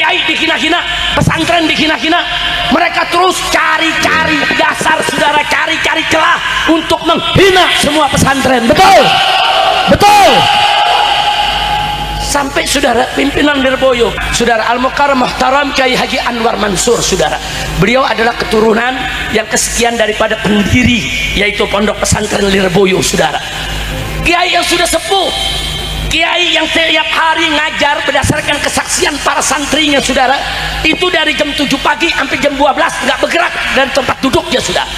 kiai dihina-hina, pesantren dihina-hina. Mereka terus cari-cari dasar, saudara, cari-cari celah untuk menghina semua pesantren. Betul, betul. Sampai saudara pimpinan Lirboyo, saudara Al-Mukarram Muhtaram Kiai Haji Anwar Mansur, saudara, beliau adalah keturunan yang kesekian daripada pendiri yaitu Pondok Pesantren Lirboyo, saudara. Kiai yang sudah sepuh, kiai yang setiap hari ngajar berdasarkan kesaksian para santrinya, saudara, itu dari jam 7 pagi sampai jam 12 nggak bergerak dari tempat duduknya, saudara.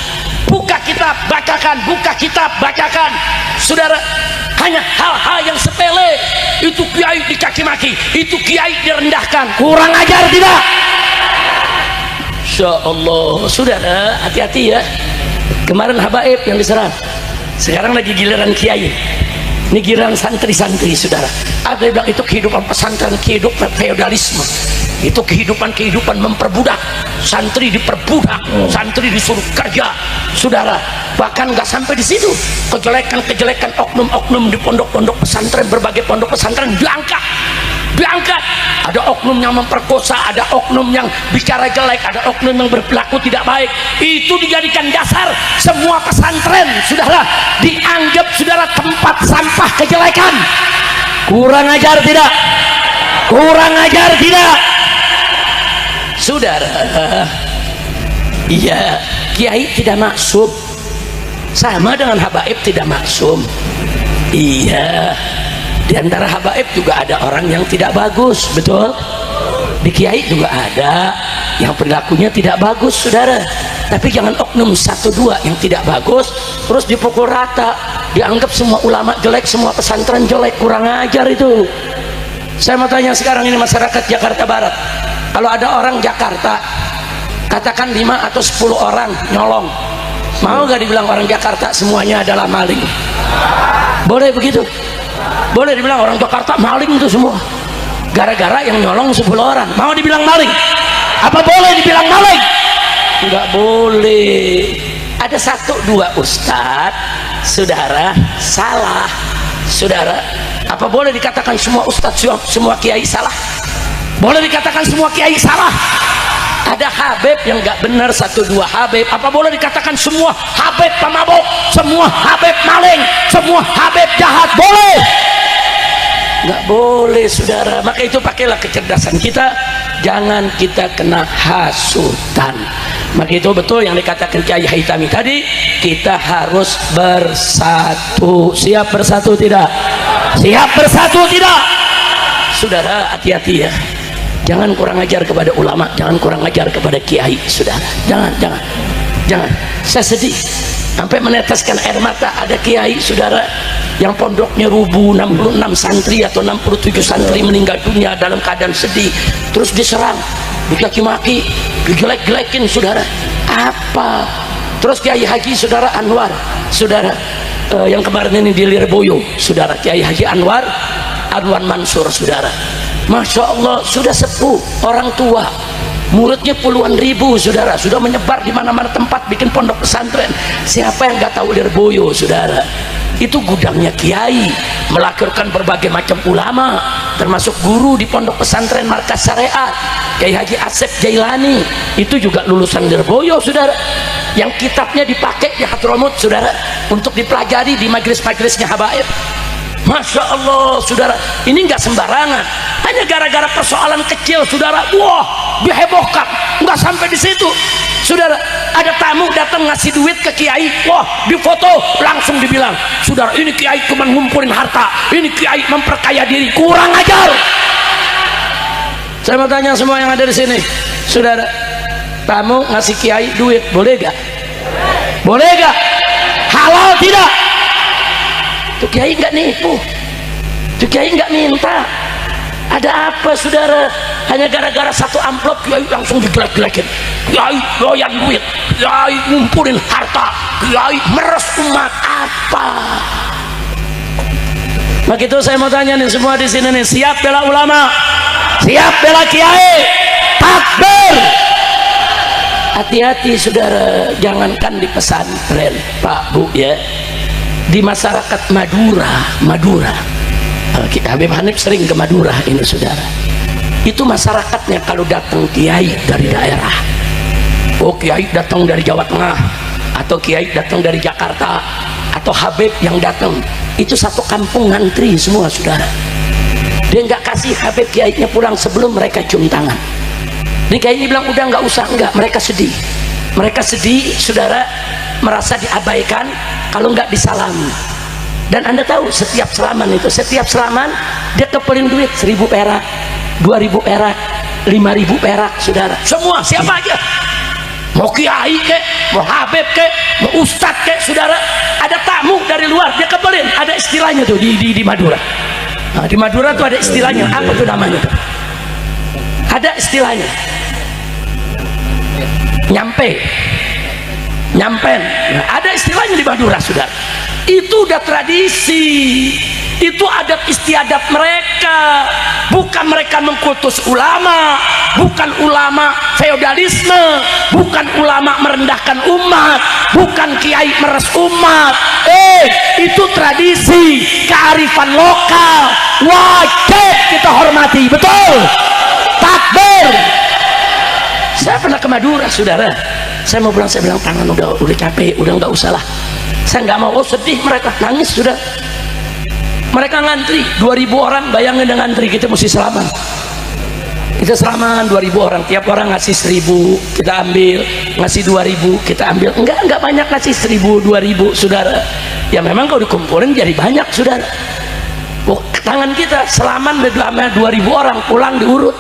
Buka kitab, bacakan, buka kitab, bacakan, saudara. Hanya hal-hal yang sepele itu kiai dicaci maki, itu kiai direndahkan. Kurang ajar tidak? Insya Allah, saudara, hati-hati ya. Kemarin habaib yang diserang, sekarang lagi giliran kiai. Ini giliran santri-santri, saudara. Ada yang bilang itu kehidupan pesantren, kehidupan feodalisme, itu kehidupan memperbudak. Santri diperbudak, santri disuruh kerja, saudara. Bahkan nggak sampai di situ, kejelekan-kejelekan oknum-oknum di pondok-pondok pesantren, berbagai pondok pesantren diangkat. Ada oknum yang memperkosa, ada oknum yang bicara jelek, ada oknum yang berperilaku tidak baik. Itu dijadikan dasar semua pesantren, saudara, dianggap, saudara, tempat sampah kejelekan. Kurang ajar tidak? Kurang ajar tidak? Saudara, iya, kiai tidak maksum, sama dengan habaib tidak maksum. Iya, di antara habaib juga ada orang yang tidak bagus, betul. Di kiai juga ada yang perilakunya tidak bagus, saudara. Tapi jangan oknum 1-2 yang tidak bagus terus dipukul rata, dianggap semua ulama jelek, semua pesantren jelek. Kurang ajar itu. Saya mau tanya sekarang ini masyarakat Jakarta Barat, kalau ada orang Jakarta, katakan 5 atau 10 orang nyolong, mau gak dibilang orang Jakarta semuanya adalah maling? Boleh begitu? Boleh dibilang orang Jakarta maling itu semua, gara-gara yang nyolong 10 orang. Mau dibilang maling? Apa boleh dibilang maling? Enggak boleh. Ada 1-2 ustadz, saudara, salah, saudara. Apa boleh dikatakan semua ustadz, semua kiai salah? Boleh dikatakan semua kiai salah? Ada habib yang nggak benar, 1-2 habib. Apa boleh dikatakan semua habib pemabuk, semua habib maling, semua habib jahat? Boleh? Nggak boleh, saudara. Maka itu pakailah kecerdasan kita, jangan kita kena hasutan. Maka itu betul yang dikatakan Kiai Haitami tadi, kita harus bersatu. Siap bersatu tidak? Siap bersatu tidak? Saudara, hati-hati ya. Jangan kurang ajar kepada ulama, jangan kurang ajar kepada kiai, saudara. Jangan. Saya sedih sampai meneteskan air mata. Ada kiai, saudara, yang pondoknya rubuh, 66 santri atau 67 santri meninggal dunia dalam keadaan sedih, terus diserang, dicaci maki, dijelek-jelekin, saudara. Apa? Terus Kiai Haji, saudara, Anwar, saudara, yang kemarin ini di Lirboyo, saudara, Kiai Haji Anwar Mansur, saudara, Masya Allah, sudah sepuh, orang tua, muridnya puluhan ribu, saudara, sudah menyebar di mana-mana tempat bikin pondok pesantren. Siapa yang nggak tahu Lirboyo, saudara? Itu gudangnya kiai, melahirkan berbagai macam ulama, termasuk guru di pondok pesantren Markas Syariat, Kiai Haji Asep Jailani, itu juga lulusan Lirboyo, saudara, yang kitabnya dipakai di Hadramut, saudara, untuk dipelajari di majelis-majelisnya habaib. Masya Allah, saudara, ini nggak sembarangan. Hanya gara-gara persoalan kecil, saudara, wah, dihebohkan. Nggak sampai di situ, saudara. Ada tamu datang ngasih duit ke kiai, wah, difoto, langsung dibilang, saudara, ini kiai cuma ngumpulin harta, ini kiai memperkaya diri. Kurang ajar. Saya mau tanya semua yang ada di sini, saudara, tamu ngasih kiai duit, boleh gak? Boleh gak? Halal tidak? Itu kiai nggak nipu, itu kiai nggak minta. Ada apa, saudara? Hanya gara-gara 1 amplop kiai langsung digelek-gelekin. Kiai doyan duit, kiai ngumpulin harta, kiai meres umat. Apa? Maka itu saya mau tanya nih semua di sini nih, siap bela ulama, siap bela kiai, takbir. Hati-hati, saudara, jangankan di pesantren, Pak, Bu, ya, di masyarakat Madura, Habib Hanif sering ke Madura ini, saudara. itu masyarakatnya kalau datang kiai dari daerah, oh kiai datang dari Jawa Tengah atau kiai datang dari Jakarta atau Habib yang datang, itu satu kampung ngantri semua saudara. Dia nggak kasih Habib kiainya pulang sebelum mereka cium tangan. Ini kiai ini bilang udah nggak usah, enggak, mereka sedih. Mereka sedih saudara, merasa diabaikan kalau nggak disalami. Dan anda tahu setiap salaman itu, setiap salaman dia kepelin duit 1.000 perak, 2.000 perak, 5.000 perak saudara, semua siapa aja, mau kiai kek, mau habib kek, mau ustadz kek saudara, ada tamu dari luar dia kepelin. Ada istilahnya tuh di Madura. Nah, di Madura tuh ada istilahnya, apa tuh namanya tuh? Ada istilahnya nyampen. Nah, ada istilahnya di Madura saudara. Itu udah tradisi, itu adat istiadat mereka. Bukan mereka mengkultus ulama, bukan ulama feodalisme, bukan ulama merendahkan umat, bukan kiai meres umat. Itu tradisi, kearifan lokal, wajib kita hormati, betul? Takbir. Saya pernah ke Madura saudara, saya mau pulang, saya bilang tangan udah capek, udah nggak usah lah, saya nggak mau. Oh sedih mereka, nangis sudah. Mereka ngantri 2.000 orang, bayangin dengan ngantri, kita mesti selaman. Kita selaman 2.000 orang, tiap orang ngasih 1.000 kita ambil, ngasih 2.000 kita ambil. Enggak banyak, ngasih 1.000 2.000 saudara. Ya memang kalau dikumpulin jadi banyak saudara. Oh, tangan kita selaman 2.000 orang, pulang diurut.